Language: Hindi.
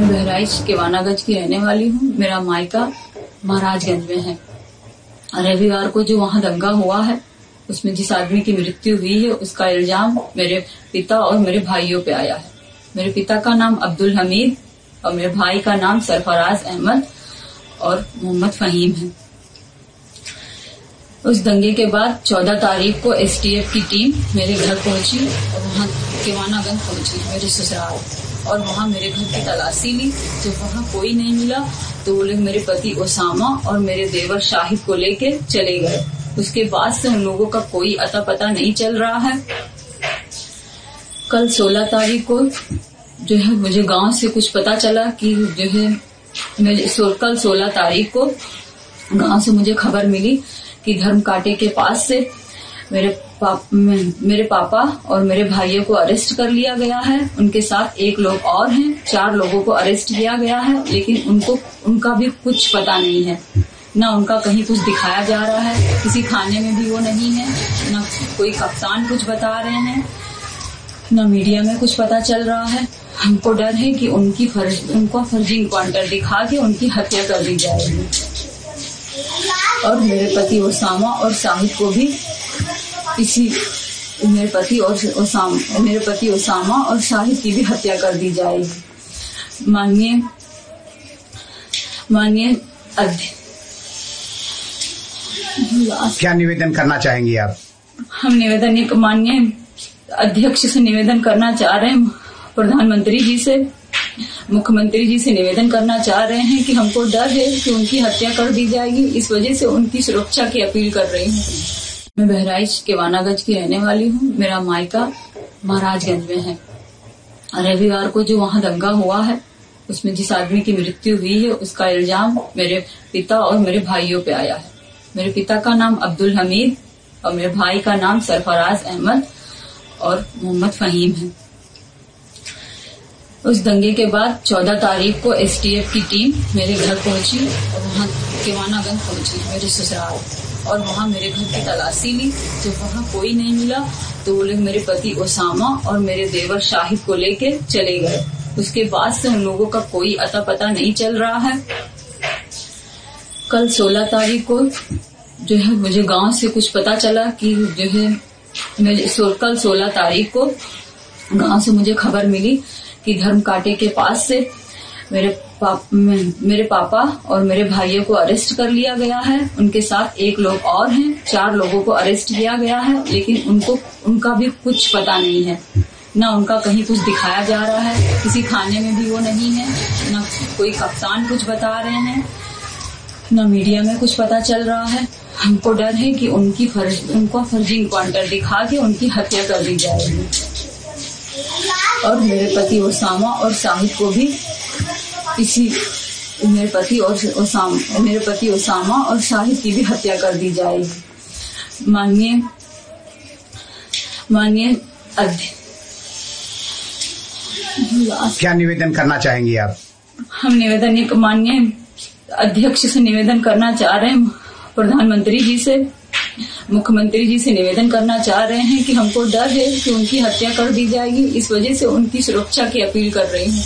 मैं बहराइच केवानागंज की रहने वाली हूँ। मेरा मायका महाराजगंज में है। रविवार को जो वहाँ दंगा हुआ है उसमें जिस आदमी की मृत्यु हुई है उसका इल्जाम मेरे पिता और मेरे भाइयों पे आया है। मेरे पिता का नाम अब्दुल हमीद और मेरे भाई का नाम सरफराज अहमद और मोहम्मद फहीम है। उस दंगे के बाद 14 तारीख को एसटीएफ की टीम मेरे घर पहुंची और वहाँ केवानागंज पहुंची मेरे ससुराल, और वहाँ मेरे घर की तलाशी ली। जब वहाँ कोई नहीं मिला तो वो लोग मेरे पति ओसामा और मेरे देवर शाहिद को लेके चले गए। उसके बाद से उन लोगों का कोई अता पता नहीं चल रहा है। कल 16 तारीख को जो है मुझे गांव से कुछ पता चला कि जो है कल 16 तारीख को गांव से मुझे खबर मिली कि धर्म कांटे के पास से मेरे पापा और मेरे भाइयों को अरेस्ट कर लिया गया है। उनके साथ एक लोग और हैं। 4 लोगों को अरेस्ट किया गया है, लेकिन उनका भी कुछ पता नहीं है। न उनका कहीं कुछ दिखाया जा रहा है, किसी थाने में भी वो नहीं है, न कोई कप्तान कुछ बता रहे हैं, न मीडिया में कुछ पता चल रहा है। हमको डर है कि उनको फर्जी इनकाउंटर दिखा के उनकी हत्या कर दी जाएगी और मेरे पति ओसामा और शाहिद को भी मेरे पति ओसामा और शाहिद की भी हत्या कर दी जाएगी। माननीय क्या निवेदन करना चाहेंगी आप? हम माननीय अध्यक्ष से निवेदन करना चाह रहे हैं, प्रधानमंत्री जी से, मुख्यमंत्री जी से निवेदन करना चाह रहे हैं कि हमको डर है कि उनकी हत्या कर दी जाएगी। इस वजह से उनकी सुरक्षा की अपील कर रही हूँ। मैं बहराइच केवानागंज की रहने वाली हूँ। मेरा मायका महाराजगंज में है। रविवार को जो वहाँ दंगा हुआ है उसमें जिस आदमी की मृत्यु हुई है उसका इल्जाम मेरे पिता और मेरे भाइयों पे आया है। मेरे पिता का नाम अब्दुल हमीद और मेरे भाई का नाम सरफराज अहमद और मोहम्मद फहीम है। उस दंगे के बाद 14 तारीख को एसटीएफ की टीम मेरे घर पहुंची और वहाँ केवानागंज पहुंची मेरे ससुराल, और वहाँ मेरे घर की तलाशी ली। जब वहाँ कोई नहीं मिला तो वो लोग मेरे पति ओसामा और मेरे देवर शाहिद को लेके चले गए। उसके बाद से उन लोगों का कोई अता पता नहीं चल रहा है। कल 16 तारीख को जो है मुझे गांव से कुछ पता चला कि जो है कल 16 तारीख को गांव से मुझे खबर मिली कि धर्म कांटे के पास से मेरे पापा और मेरे भाइयों को अरेस्ट कर लिया गया है। उनके साथ एक लोग और हैं। 4 लोगों को अरेस्ट किया गया है, लेकिन उनका भी कुछ पता नहीं है। न उनका कहीं कुछ दिखाया जा रहा है, किसी थाने में भी वो नहीं है, न कोई कप्तान कुछ बता रहे हैं, न मीडिया में कुछ पता चल रहा है। हमको डर है कि उनको फर्जी इनकाउंटर दिखा के उनकी हत्या कर दी जाएगी और मेरे पति ओसामा और शाहिद को भी मेरे पति ओसामा और शाहिद की भी हत्या कर दी जाएगी। माननीय क्या निवेदन करना चाहेंगी आप? हम माननीय अध्यक्ष से निवेदन करना चाह रहे हैं, प्रधानमंत्री जी से, मुख्यमंत्री जी से निवेदन करना चाह रहे हैं कि हमको डर है कि उनकी हत्या कर दी जाएगी। इस वजह से उनकी सुरक्षा की अपील कर रही हूँ।